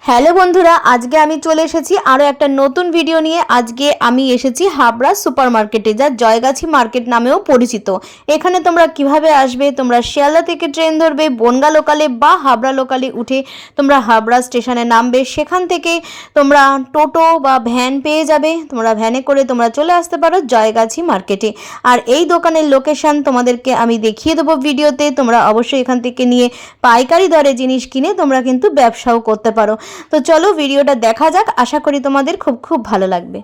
Hello বন্ধুরা, আজকে আমি চলে এসেছি আরও একটা নতুন ভিডিও নিয়ে। আজকে আমি এসেছি হাবড়া সুপার মার্কেটে, যা জয়গাছি মার্কেট নামেও পরিচিত। এখানে তোমরা কিভাবে আসবে, তোমরা শিয়ালদা থেকে ট্রেন ধরবে, বনগাঁ লোকালে বা হাবড়া লোকালে উঠে তোমরা হাবড়া স্টেশনে নামবে। সেখান থেকে তোমরা টোটো বা ভ্যান পেয়ে যাবে। তোমরা ভ্যানে করে তোমরা চলে আসতে পারো জয়গাছি মার্কেটে। আর এই দোকানের লোকেশান তোমাদেরকে আমি দেখিয়ে দেবো ভিডিওতে। তোমরা অবশ্যই এখান থেকে নিয়ে পাইকারি দরে জিনিস কিনে তোমরা কিন্তু ব্যবসাও করতে পারো। তো চলো ভিডিওটা দেখা যাক, আশা করি তোমাদের খুব ভালো লাগবে।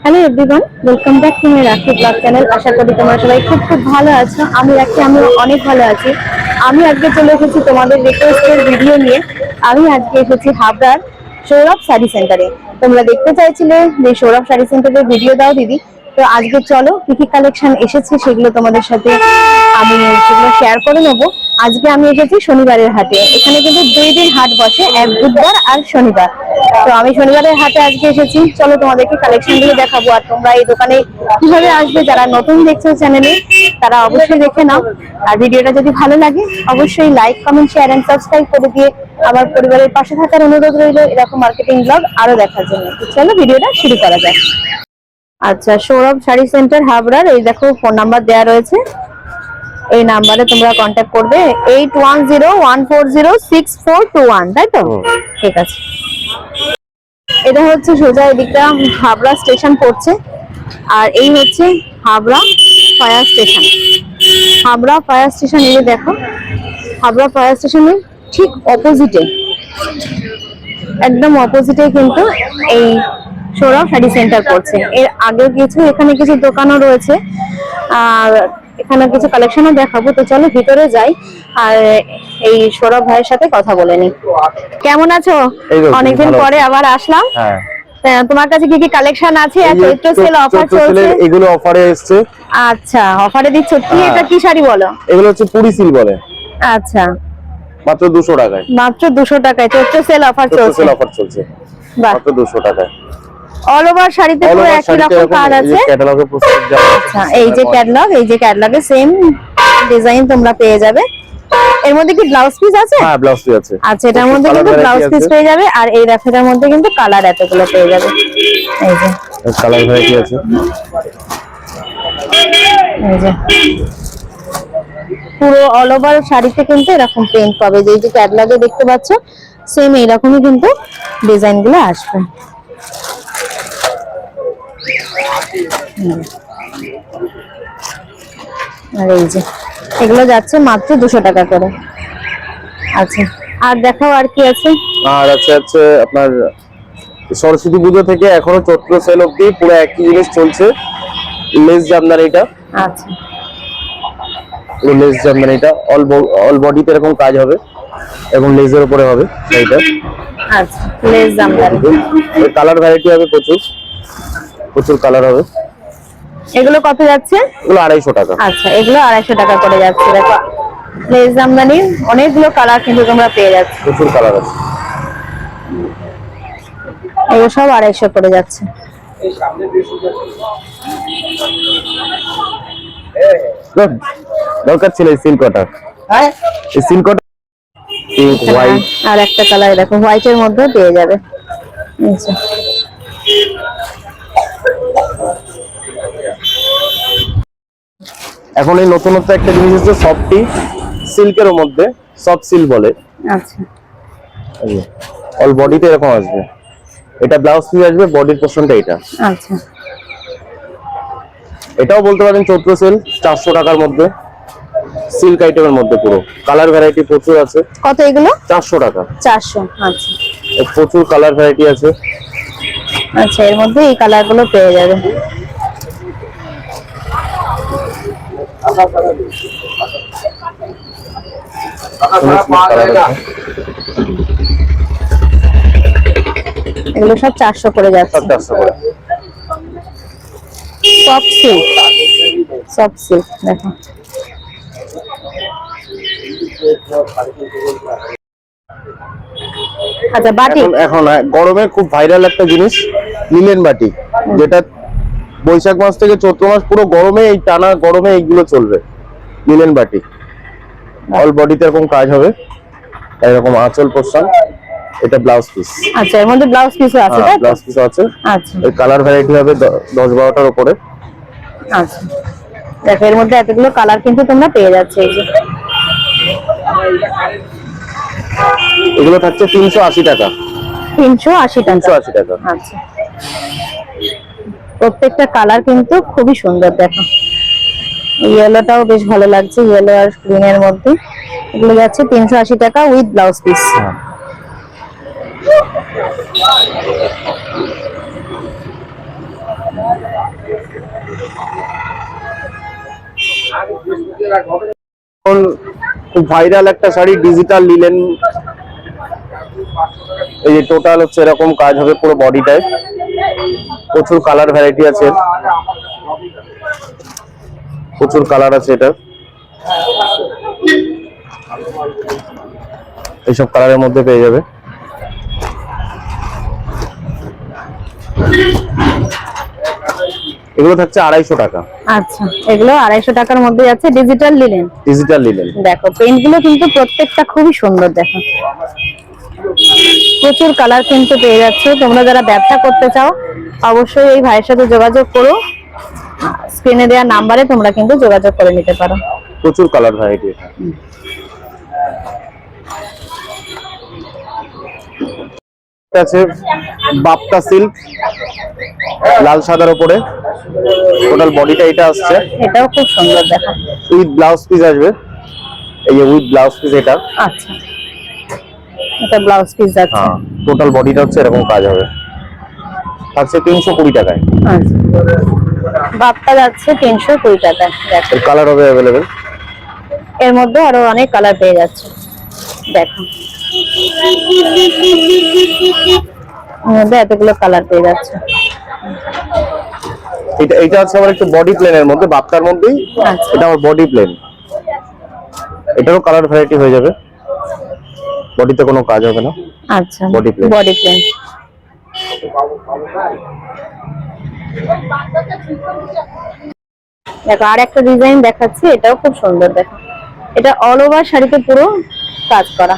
Hello everyone, welcome back to my রাখি ব্লগ চ্যানেল। আশা করি তোমরা সবাই খুব ভালো আছো। আমি অনেক ভালো আছি। আমি আজকে চলে এসেছি তোমাদের রিকোয়েস্টের ভিডিও নিয়ে। আমি আজকে এসেছি হাবড়ার সৌরভ শাড়ি সেন্টারে। তোমরা দেখতে চাইছিলে যে সৌরভ শাড়ি সেন্টারের ভিডিও দাও দিদি। তো আজকে চলো কি কি কালেকশন এসেছে সেগুলো তোমাদের সাথে আমি সেগুলো শেয়ার করে নেবো। আজকে আমি এসেছি শনিবারের হাটে। এখানে কিন্তু 2 দিন হাট বসে, এক বুধবার আর শনিবার। তো আমি শনিবারের হাটে আজকে এসেছি। চলো তোমাদেরকে কালেকশন গুলো দেখাবো। আর তোমরা এই দোকানে কিভাবে আসবে, যারা নতুন দেখছো চ্যানেলে তারা অবশ্যই দেখে নাও। আর ভিডিওটা যদি ভালো লাগে অবশ্যই like, comment, share and subscribe করে দিয়ে আমার পরিবারের পাশে থাকার অনুরোধ রইল এরকম মার্কেটিং ব্লগ আরো দেখার জন্য। চলো ভিডিওটা শুরু করা যাক। আচ্ছা, সৌরভ শাড়ি সেন্টার হাবড়ার এই দেখো ফোন নাম্বার দেওয়া রয়েছে। এই নাম্বারে তোমরা কন্ট্যাক্ট করবে 8101406421, তাই তো? ঠিক আছে। এটা হচ্ছে সোজা এদিকটা হাবড়া স্টেশন পড়ছে। আর এই হচ্ছে Habra fire station. Habra fire station, এই দেখো হাবড়া ফায়ার স্টেশনের ঠিক অপোজিটে, একদম অপোজিটে কিন্তু এই সৌরভ শাড়ি সেন্টার পড়ছে। এর আগে এখানে কিছু দোকানও রয়েছে, আর এখানে কিছু কালেকশনও দেখাবো। তো চলো ভিতরে যাই আর এই সৌরভ ভাইয়ের সাথে কথা বলে নি। কেমন আছো? অনেকদিন পরে আবার আসলাম। তোমার কাছে কি কি কালেকশন আছে? চৈত্র সেল অফার চলছে, এগুলো অফারে এসেছে। আচ্ছা, অফারে দিচ্ছ কি? এটা কি শাড়ি বলো? এগুলো হচ্ছে পুরি সিল বলে। আচ্ছা, মাত্র 200 টাকায়। মাত্র 200 টাকায় চৈত্র সেল অফার চলছে। মাত্র 200 টাকায়। অল ওভার শাড়িতে পুরো একই রকম কাজ আছে। ক্যাটালগে প্রস্তুত যাবে। আচ্ছা, এই যে ক্যাটালগে সেম ডিজাইন তোমরা পেয়ে যাবে। এর মধ্যে কি ব্লাউজ পিস আছে? হ্যাঁ, ব্লাউজ পিস আছে। আচ্ছা, এটার মধ্যে কিন্তু ব্লাউজ পিস পেয়ে যাবে। আর এই রাফেটার মধ্যে কিন্তু কালার এতগুলো পেয়ে যাবে। এই যে কালার ভ্যারাইটি আছে। এই যে পুরো অল ওভার শাড়িতে কিন্তু এরকম প্রিন্ট পাবে। যে এই যে ক্যাটালগে দেখতে পাচ্ছ সেম এইরকমই কিন্তু ডিজাইন গুলো আসবে। আর এই যে এগুলো যাচ্ছে মাত্র 200 টাকা করে। আচ্ছা, আর দেখাও আর কি আছে? আর আছে আপনার সরস্বতী পুজো থেকে এখনো চৈত্র সেল অবধি পুরো একই জিনিস চলছে। লেস জামদানিটা। আচ্ছা, লেস জামদানিটা অল বডিতে এরকম কাজ হবে এবং লেজের উপরে হবে এইটা। আচ্ছা, লেস জামদানি। এর কালার ভ্যারাইটি হবে প্রচুর কালার হবে। এগুলো কত যাচ্ছে? এগুলো 250 টাকা। আচ্ছা, এগুলো 250 টাকা করে যাচ্ছে। দেখো লেস জামদানির অনেকগুলো কালার কিন্তু তোমরা পেয়ে যাচ্ছ। প্রচুর কালার আছে। এগুলো সব 250 করে যাচ্ছে। দরকার ছিল এই সিল্কটা। হ্যাঁ, এই সিল্কটা পিঙ্ক হোয়াইট। আর একটা কালার দেখো হোয়াইটের মধ্যে পেয়ে যাবে। আচ্ছা, এখন এই নতুনত্ব একটা জিনিস হচ্ছে সফটি সিল্কের মধ্যে, সফট সিল্ক বলে। আচ্ছা, অল বডিতে এরকম আসবে। এটা ব্লাউজ পিস আসবে, বডির পোরশনটা এটা। আচ্ছা, এটাও বলতে পারেন চৈত্র সেল 400 টাকার মধ্যে, সিল্ক আইটেমের মধ্যে পুরো কালার ভ্যারাইটি প্রচুর আছে। কত এগুলো? 400 টাকা। 400। আচ্ছা, প্রচুর কালার ভ্যারাইটি আছে। আচ্ছা, এর মধ্যে এই কালার গুলো পেয়ে যাবে। এগুলো সব 400 করে যাচ্ছে। সফট সিল্ক দেখো। আচ্ছা, বাটি এখন গরমে খুব ভাইরাল একটা জিনিস লিনেন বাটি, যেটা বৈশাখ মাস থেকে চৈত্র মাস পুরো গরমে, এই টানা গরমে এইগুলো চলবে। লিনেন বাটি অল বডিতে এরকম কাজ হবে, এরকম আঁচল পোরশন, এটা ব্লাউজ পিস। আচ্ছা, এর মধ্যে ব্লাউজ পিসও আছে তাই তো? ব্লাউজ পিস আছে। আচ্ছা এর কালার ভ্যারাইটি হবে 10-12টার উপরে। আচ্ছা, দেখো এর মধ্যে এতগুলো কালার কিন্তু তোমরা পেয়ে যাচ্ছে। এই যে এগুলো থাকছে 380 টাকা। 380 টাকা। 380 টাকা। আচ্ছা, প্রত্যেকটা কালার কিন্তু খুবই সুন্দর। দেখো ইয়েলোটাও বেশ ভালো লাগছে, ইয়েলো আর গ্রিনের মধ্যে। এগুলো যাচ্ছে 380 টাকা উইথ ব্লাউজ পিস। খুব ভাইরাল একটা শাড়ি, ডিজিটাল লিলেন। এই যে টোটাল হচ্ছে এরকম কাজ হবে পুরো বডিটায়। প্রচুর কালার ভ্যারাইটি আছে, প্রচুর কালার আছে। এটা এইসব কালারের মধ্যে পেয়ে যাবে। এগুলো থাকছে 250 টাকা। আচ্ছা, এগুলো 250 টাকার মধ্যে যাচ্ছে, ডিজিটাল লিলেন। Digital linen. দেখো প্রিন্ট গুলো কিন্তু প্রত্যেকটা খুবই সুন্দর। দেখো প্রচুর কালার কিন্তু পেয়ে যাচ্ছে। তোমরা যারা ব্যবসা করতে চাও অবশ্যই এই ভাইয়ের সাথে যোগাযোগ করো। স্ক্রিনে দেওয়া নাম্বারে তোমরা কিন্তু যোগাযোগ করে নিতে পারো। প্রচুর কালার ভ্যারাইটি আছে। বাপ্তা সিল্ক, লাল সাদার উপরে টোটাল বডিটা এটা আসছে। এটাও খুব সুন্দর। দেখো উইথ ব্লাউজ পিস আসবে। এই যে উইথ ব্লাউজ পিস এটা। আচ্ছা, এটা ব্লাউজ পিস যাচ্ছে। টোটাল বডিটা হচ্ছে এরকম কাজ হবে। থাকছে 320 টাকায়। আচ্ছা, বাপ্তা যাচ্ছে 320 টাকায়। দেখো এর কালার হবে अवेलेबल। এর মধ্যে আরো অনেক কালার পেয়ে যাচ্ছে। দেখো এর মধ্যে এতগুলো কালার পেয়ে যাচ্ছে। এটা হচ্ছে আমার একটু বডি প্লেনের মধ্যে, বাপ্তার মধ্যেই। আচ্ছা। এটা আমার বডি প্লেন। এটারও কালার ভ্যারাইটি হয়ে যাবে, বডিতে কোনো কাজ হবে না। আচ্ছা, বডি প্লেন। Body plain. দেখো আর একটা ডিজাইন দেখাচ্ছি, এটাও খুব সুন্দর। দেখো এটা অল ওভার শাড়িতে পুরো কাজ করা,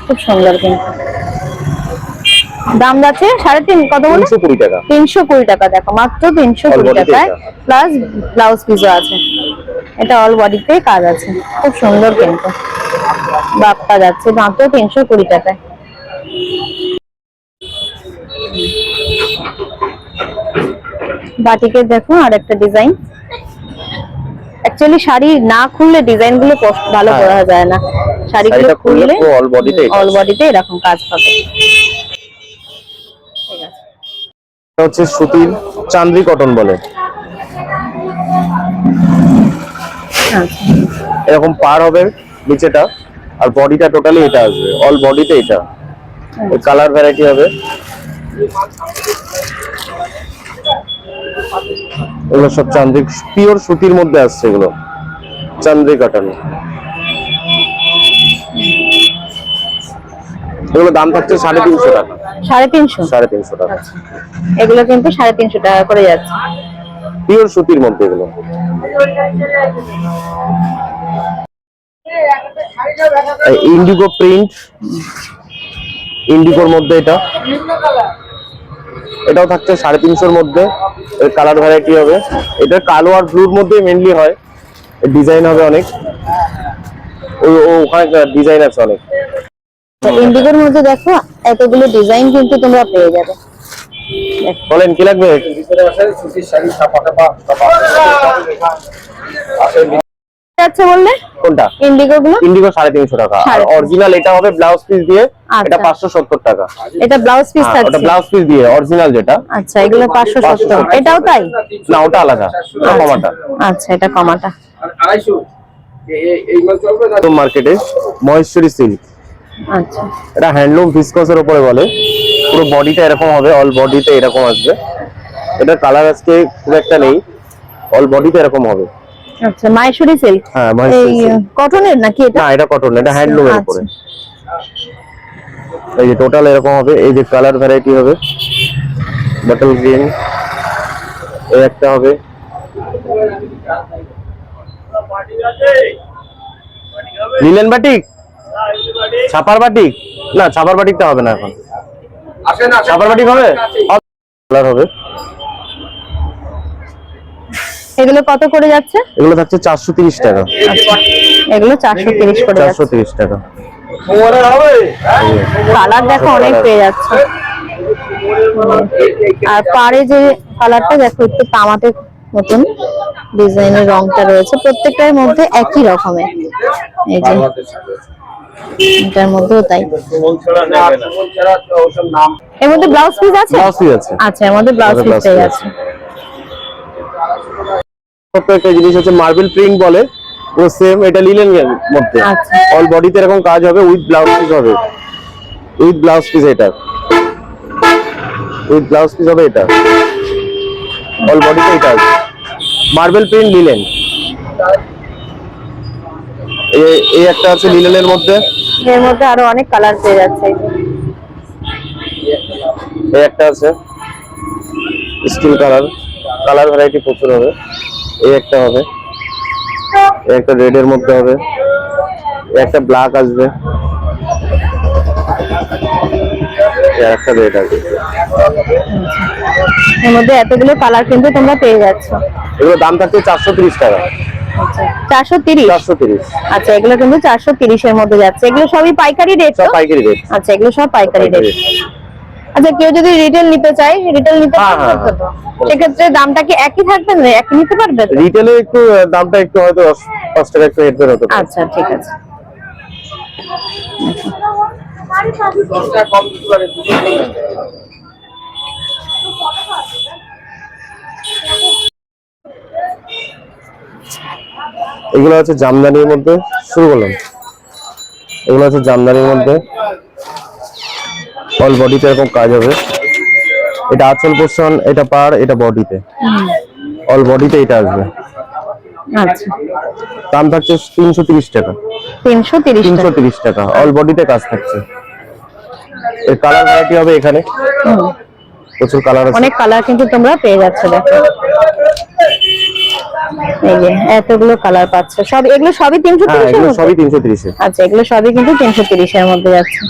খুব সুন্দর। কিন্তু দাম যাচ্ছে 350। কত বলে? 320 টাকা। 320 টাকা। দেখো মাত্র 320 টাকায় প্লাস ব্লাউজ পিসও আছে। এটা অল বডিতে কাজ আছে, খুব সুন্দর। কিন্তু বাপ্তা যাচ্ছে মাত্র 320 টাকায়। বাটিকের দেখো আর একটা ডিজাইন। অ্যাকচুয়ালি শাড়ি না খুললে ডিজাইন গুলো ভালো বোঝা যায় না। শাড়িগুলো খুললে অল বডিতে এরকম কাজ পাবে। ঠিক আছে, এটা হচ্ছে সুতির চান্দ্রি কটন বলে। আচ্ছা এরকম পার হবে নিচেটা, আর বডিটা টোটালি এটা আসবে, অল বডিতে এটা। এর কালার ভ্যারাইটি হবে। এগুলো সব চান্দ্রি, পিওর সুতির মধ্যে আসছে এগুলো, চান্দ্রি কটন। এগুলো দাম থাকছে 350 টাকা। 350। 350 টাকা। আচ্ছা, এগুলো কিন্তু 350 টাকা করে যাচ্ছে, পিওর সুতির মধ্যে এগুলো। ইন্ডিগো প্রিন্ট, ইন্ডিগোর মধ্যে এটা। এটাও থাকছে 350-এর মধ্যে। এর কালার ভ্যারাইটি হবে। এটা কালো আর ব্লুর মধ্যে মেনলি হয়। এর ডিজাইন হবে অনেক, ওখানে ডিজাইন আছে অনেক। ইন্ডিগোর মধ্যে দেখো এতগুলো ডিজাইন কিন্তু তোমরা পেয়ে যাবে। বলেন কি লাগবে? আচ্ছা বললে কোনটা? ইন্ডিগো গুলো। ইন্ডিগো 350 টাকা। আর অরিজিনাল এটা হবে ব্লাউজ পিস দিয়ে, এটা 570 টাকা। এটা ব্লাউজ পিস থাকছে। ওটা ব্লাউজ পিস দিয়ে অরিজিনাল যেটা। আচ্ছা, এগুলো 570। এটাও তাই? না, ওটা আলাদা, ওটা কমাটা। আচ্ছা, এটা কমাটা। 250 এই মাল চলবে না তো মার্কেটে মহেশ্বরী সিল্ক। আচ্ছা, এটা হ্যান্ডলুম ভিসকসের উপরে বলে। পুরো বডিটা এরকম হবে, অল বডিতে এরকম আসবে। এটা কালার আজকে খুব একটা নেই, অল বডিতে এরকম হবে। আচ্ছা, মহেশ্বরী সিল্ক। হ্যাঁ, মহেশ্বরী এই সিল্ক। কটনের নাকি এটা? না, এটা কটন, এটা হ্যান্ডলুমের আচ্ছা। উপরে। এই যে টোটাল এরকম হবে। এই যে কালার ভ্যারাইটি হবে, বটল গ্রিন, এই একটা হবে। লিলেন বাটিক, ছাপার বাটিক। না, ছাপার বাটিকটা হবে না এখন। আসেন আসেন সাপার বাটিক হবে, কালার হবে। এগুলো কত করে যাচ্ছে? এগুলো থাকছে 430 টাকা। এগুলো 430 করে যাচ্ছে। 430 টাকা। কালার দেখো অনেক পেয়ে যাচ্ছে। আর পাড়ে যে কালারটা দেখো একটু তামাটে মতন ডিজাইনের রংটা রয়েছে, প্রত্যেকটার মধ্যে একই রকমের। এই যে এটার মধ্যেও তাই। এর মধ্যে ব্লাউজ পিস আছে? ব্লাউজ পিস আছে। আচ্ছা, এর মধ্যে ব্লাউজ পিস পেয়ে যাচ্ছে। প্রত্যেকটা জিনিস হচ্ছে মার্বেল প্রিন্ট বলে, ও সেম এটা লিনেন এর মধ্যে। আচ্ছা। অল বডিতে এরকম কাজ হবে, উইথ ব্লাউজ পিস হবে, উইথ ব্লাউজ পিস। এটা উইথ ব্লাউজ পিস হবে, এটা অল বডিতে এটা আছে মার্বেল প্রিন্ট লিনেন। এই একটা আছে লিনেনের মধ্যে। এর মধ্যে আরো অনেক কালার পেয়ে যাচ্ছে। এই একটা আছে স্টিল কালার, কালার ভ্যারাইটি প্রচুর হবে। এই একটা হবে, এই একটা রেড এর মধ্যে হবে, এই একটা ব্ল্যাক আসবে, এই একটা রেড আসবে। এর মধ্যে এতগুলো কালার কিন্তু তোমরা পেয়ে যাচ্ছ। এগুলো দাম থাকছে 430 টাকা। আচ্ছা, 430। 430। আচ্ছা, এগুলো কিন্তু 430 এর মধ্যে যাচ্ছে। এগুলো সবই পাইকারি রেট তো? সব পাইকারি রেট। আচ্ছা, এগুলো সব পাইকারি রেট। আচ্ছা, কেউ যদি রিটেল নিতে চায়, রিটেল নিতে হ্যাঁ, পারবে হ্যাঁ, তো? সেক্ষেত্রে দামটা কি একই থাকবে না, একই নিতে পারবে তো? রিটেলে একটু দামটা একটু হয়তো 5 টাকা একটু হেড হতে পারে। আচ্ছা, ঠিক আছে। এগুলো হচ্ছে জামদানির মধ্যে, শুরু করলাম। এগুলো হচ্ছে জামদানির মধ্যে, অল বডিতে এরকম কাজ হবে। এটা আঁচল পোর্শন, এটা পাড়, এটা বডিতে, অল বডিতে এটা আসবে। আচ্ছা, দাম থাকছে 330 টাকা। 330 টাকা। 330 টাকা, অল বডিতে কাজ থাকছে। এর কালার ভ্যারাইটি হবে এখানে, প্রচুর কালার আছে। অনেক কালার কিন্তু তোমরা পেয়ে যাচ্ছ। দেখো এই যে এতগুলো কালার পাচ্ছ। সব এগুলো সবই 330 হ্যাঁ, এর এগুলো মধ্যে? সবই 330 এ। আচ্ছা, এগুলো সবই কিন্তু 330 এর মধ্যে যাচ্ছে।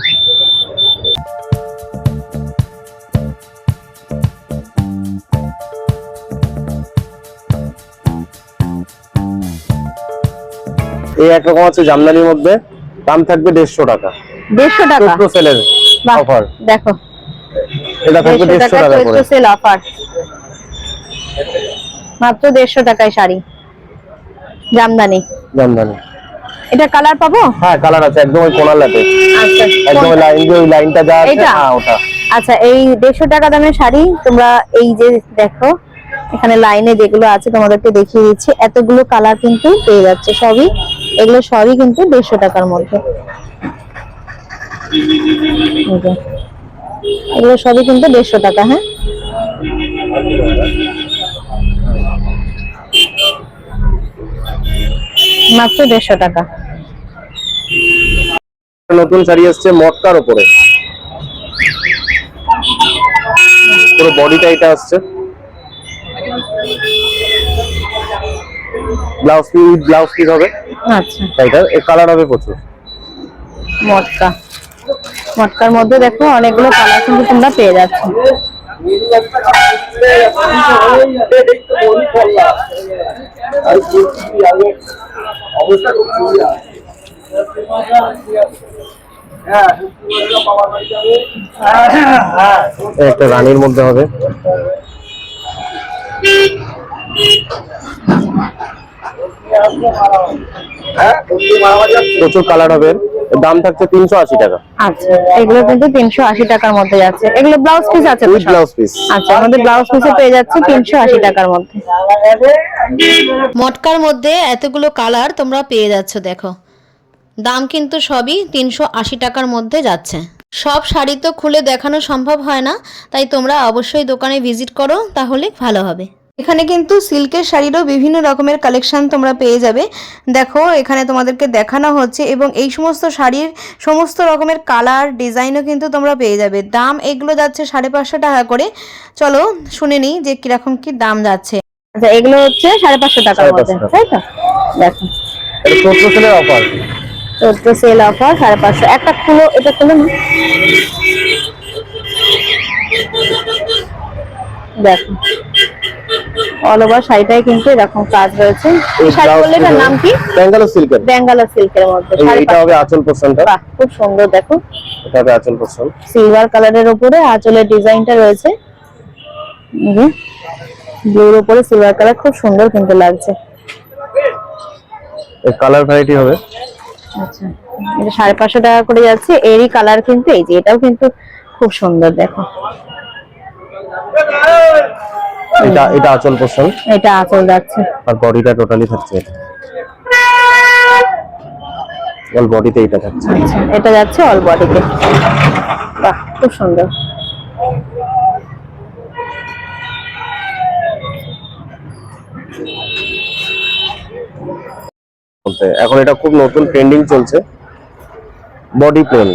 এই একরকম আছে জামদানির মধ্যে, দাম থাকবে 150 টাকা। 150 টাকা? চৈত্র সেলের বাহ, অফার। দেখো এটা থাকবে 150 টাকা করে। চৈত্র সেল অফার, মাত্র 150 টাকায় শাড়ি জামদানি। জামদানি। এটা কালার পাবো? হ্যাঁ, কালার আছে, একদম ওই কোনার লাতে, আচ্ছা, একদম ওই লাইন দিয়ে, ওই লাইনটা যা আছে, এটা? হ্যাঁ ওটা। আচ্ছা, এই 150 টাকা দামের শাড়ি তোমরা এই যে দেখো এখানে লাইনে যেগুলো আছে তোমাদেরকে দেখিয়ে দিচ্ছি, এতগুলো কালার কিন্তু পেয়ে যাচ্ছে। সবই এগুলো সবই কিন্তু 150 টাকার মধ্যে। এই যে, এগুলো সবই কিন্তু 150 টাকা। হ্যাঁ, মাত্র 150 টাকা। নতুন শাড়ি আসছে মটকার উপরে, পুরো বডিটা এটা আসছে, ব্লাউজ পিস, ব্লাউজ পিস হবে। আচ্ছা, এটা এর কালার হবে প্রচুর। মটকা, মটকার মধ্যে দেখো অনেকগুলো কালার কিন্তু তোমরা পেয়ে যাচ্ছ। অবস্থা খুব সুবিধা। একটা রানীর মধ্যে হবে, প্রচুর কালার হবে। এর দাম থাকছে 380 টাকা। আচ্ছা, এগুলো কিন্তু 380 টাকার মধ্যে যাচ্ছে। এগুলো ব্লাউজ পিস আছে তো উইথ সব? Blouse piece. আচ্ছা, আমাদের ব্লাউজ পিসে পেয়ে যাচ্ছে 380 টাকার মধ্যে। মটকার মধ্যে এতগুলো কালার তোমরা পেয়ে যাচ্ছ। দেখো দাম কিন্তু সবই 380 টাকার মধ্যে যাচ্ছে। সব শাড়ি তো খুলে দেখানো সম্ভব হয় না, তাই তোমরা অবশ্যই দোকানে ভিজিট করো, তাহলে ভালো হবে। এখানে কিন্তু সিল্কের শাড়িরও বিভিন্ন রকমের কালেকশন তোমরা পেয়ে যাবে। দেখো এখানে তোমাদেরকে দেখানো হচ্ছে, এবং এই সমস্ত শাড়ির সমস্ত রকমের কালার ডিজাইনও কিন্তু তোমরা পেয়ে যাবে। দাম এগুলো যাচ্ছে 550 টাকা করে। চলো শুনে নিই যে কিরকম কি দাম যাচ্ছে। আচ্ছা, এগুলো হচ্ছে 550 টাকার মধ্যে, 550 তাই তো? দেখো এটা চৈত্র সেলের অফার। চৈত্র সেল অফার 550। একটা খুলো, এটা খুলো না। দেখো অল ওভার শাড়িটাই কিন্তু এরকম কাজ রয়েছে। এই শাড়িগুলোর নাম কি? ব্যাঙ্গালোর সিল্কের। ব্যাঙ্গালোর সিল্কের মধ্যে এটা হবে আঁচল পোর্শনটা। বাহ, খুব সুন্দর। দেখো এটা হবে আঁচল পোর্শন, সিলভার কালারের উপরে আঁচলের ডিজাইনটা রয়েছে, ব্লুর উপরে সিলভার কালার, খুব সুন্দর কিন্তু লাগছে। এই কালার ভ্যারাইটি হবে। আচ্ছা, এটা 550 টাকা করে যাচ্ছে। এরই কালার কিন্তু এই যে এটাও কিন্তু খুব সুন্দর। দেখো এটা আঁচল পোর্শন, এটা আঁচল যাচ্ছে, আর বডিটা টোটালি থাকছে এটা। অল বডিতে এটা থাকছে। আচ্ছা এটা যাচ্ছে অল বডিতে। বাহ, খুব সুন্দর। এখন এটা খুব নতুন ট্রেন্ডিং চলছে, বডি প্লেন।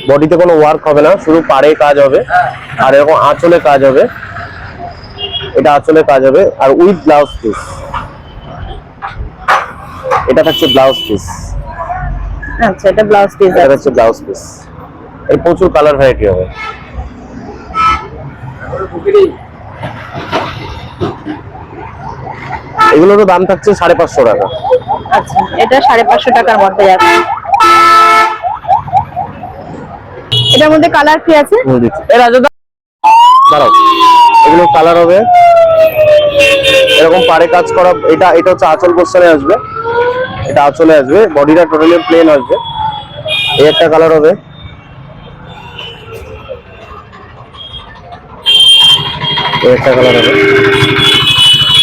বডিতে কোনো ওয়ার্ক হবে না, শুধু পাড়ে কাজ হবে আর এরকম আঁচলে কাজ হবে। এটা আঁচলে কাজ হবে আর উইথ ব্লাউজ পিস। এটা থাকছে ব্লাউজ পিস। আচ্ছা, এটা ব্লাউজ পিস এটা যাচ্ছে। হচ্ছে ব্লাউজ পিস। এর প্রচুর কালার ভ্যারাইটি হবে। এগুলোরও দাম থাকছে 550 টাকা। আচ্ছা, এটা 550 টাকার মধ্যে যাচ্ছে। এটার মধ্যে কালার কি আছে? দাঁড়াও, এগুলো কালার হবে এরকম পাড়ে কাজ করা। এটা হচ্ছে আঁচল পোর্শনে আসবে, এটা আঁচলে আসবে, বডিটা টোটালি প্লেন আসবে। এই একটা কালার হবে, এই একটা কালার হবে,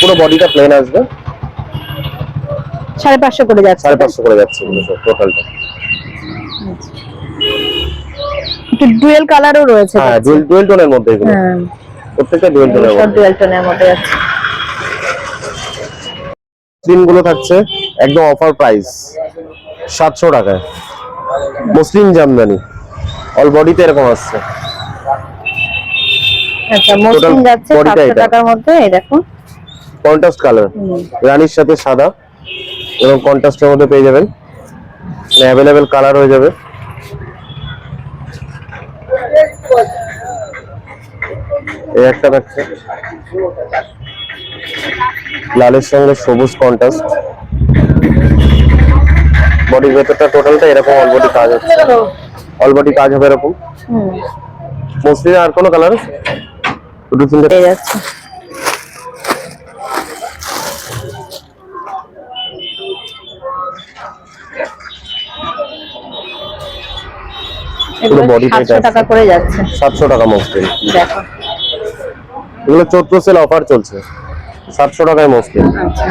পুরো বডিটা প্লেন আসবে। 550 করে যাচ্ছে। 550 করে যাচ্ছে এগুলো সব টোটালটা। একটু ডুয়েল কালারও রয়েছে। হ্যাঁ, ডুয়েল টোনের মধ্যে এগুলো, হ্যাঁ প্রত্যেকটা ডুয়েল টোনের সব মধ্যে। ডুয়েল টোনের মধ্যে যাচ্ছে। মসলিন গুলো থাকছে একদম অফার প্রাইস 700 টাকায়। মসলিন জামদানি অল বডিতে এরকম আসছে। আচ্ছা, মসলিন যাচ্ছে বডিটা 700 এটা। টাকার মধ্যে। এই দেখো কন্ট্রাস্ট কালার, রানীর সাথে সাদা এবং কন্ট্রাস্টের মধ্যে পেয়ে যাবেন। অ্যাভেলেবেল কালার হয়ে যাবে। এই একটা থাকছে লালের সঙ্গে সবুজ কন্ট্রাস্ট। বডির ভেতরটা টোটালটা এরকম অল বডি কাজ হচ্ছে, অল বডি কাজ হবে এরকম। মসলিনে আর কোনো কালার দুটো তিনটে পেয়ে যাচ্ছে। পুরো বডি 700 টাকা করে যাচ্ছে। 700 টাকা মসলিন। দেখো এগুলো চৈত্র সেল অফার চলছে, 700 টাকায় মসলিন। আচ্ছা,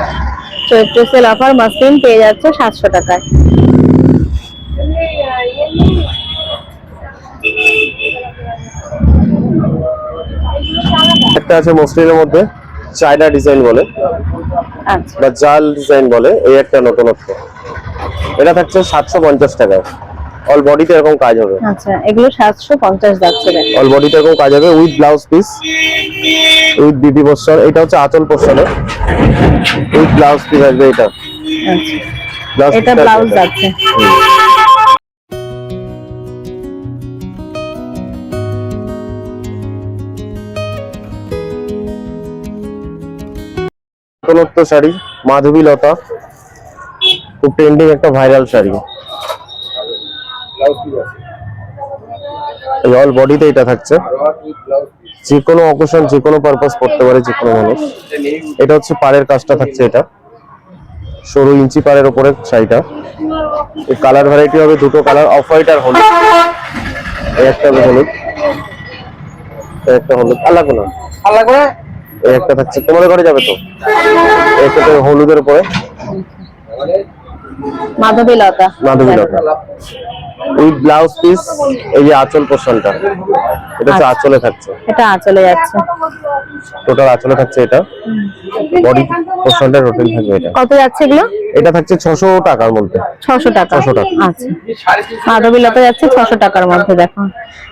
চৈত্র সেল অফার মসলিন পেয়ে যাচ্ছে 700 টাকায়। একটা আছে মসলিনের মধ্যে চায়না ডিজাইন বলে আচ্ছা বা জাল ডিজাইন বলে, এই একটা নতুনত্ব। এটা থাকছে 750 টাকায়। অল বডিতে এরকম কাজ হবে। আচ্ছা, এগুলো 750 যাচ্ছে। দেখো অল বডিতে এরকম কাজ হবে with blouse piece, with Bibi portion. এটা হচ্ছে আঁচল পোর্শনে উইথ ব্লাউজ পিস আসবে। এটা আচ্ছা, এটা ব্লাউজ যাচ্ছে। নতুনত্ব শাড়ি মাধবী লতা, খুব ট্রেন্ডিং একটা ভাইরাল শাড়ি। অল বডিতে এটা থাকছে, যে কোনো অকেশন যে কোনো পারপাস করতে পারে যে কোনো মানুষ। এটা হচ্ছে পাড়ের কাজটা থাকছে, এটা সরু ইঞ্চি পাড়ের উপরে শাড়িটা। এই কালার ভ্যারাইটি হবে দুটো কালার, অফ হোয়াইট আর হলুদ। এই একটা হবে হলুদ, এই একটা হলুদ। আলাদা না এই একটা থাকছে, তোমাদের ঘরে যাবে তো। এই একটা হলুদের উপরে মাধবী লতা। মাধবী লতা উইথ ব্লাউজ পিস। এই যে আঁচল পোর্শনটা, এটা হচ্ছে আঁচলে থাকছে, এটা আঁচলে যাচ্ছে। টোটাল আঁচলে থাকছে। এটা বডি পোর্শনটা টোটাল থাকবে। এটা কত যাচ্ছে এগুলো? এটা থাকছে 600 টাকার মধ্যে। 600 টাকা। 600 টাকা। আচ্ছা, মাধবী লতা যাচ্ছে 600 টাকার মধ্যে। দেখো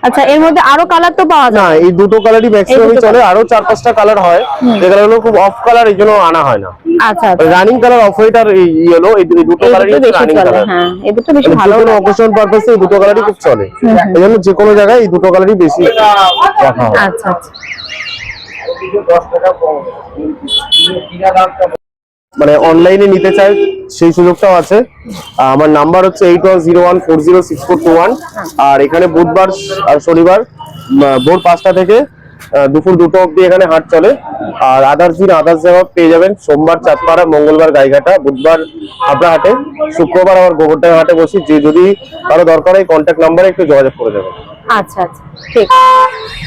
আচ্ছা, এর মধ্যে আরো কালার তো পাওয়া না, যায়? এই দুটো কালারই ম্যাক্সিমামই চলে, আরো 4-5টা কালার হয়, যে কালারগুলো খুব অফ কালার, এই জন্য আনা হয় না। আচ্ছা, রানিং কালার অফ হোয়াইট আর এই ইয়েলো, এই দুটো কালারই বেশি রানিং চলে। কালার। হ্যাঁ, এই দুটো বেশি যে ভালো। কোনো অকেশন পারপাসে এই দুটো কালারই খুব চলে, এই জন্য যে কোনো জায়গায় এই দুটো কালারই বেশি রাখা হয়। আচ্ছা আচ্ছা, কিছু 10 টাকা কম হবে কিনা দামটা মানে অনলাইনে নিতে চাই সেই সুযোগটাও আছে। আমার নাম্বার হচ্ছে 8101406421। আর এখানে বুধবার আর শনিবার ভোর 5টা থেকে দুপুর 2টো অবধি এখানে হাট চলে। আর আদার্স দিন আদার্স জায়গা পেয়ে যাবেন। সোমবার চাঁদপাড়া, মঙ্গলবার গাইঘাটা, বুধবার হাবড়া হাটে, শুক্রবার আমার গোবরডাঙ্গা হাটে বসি। যে যদি কারো দরকার হয় কন্ট্যাক্ট নাম্বারে একটু যোগাযোগ করে যাবেন। আচ্ছা আচ্ছা, ঠিক আছে।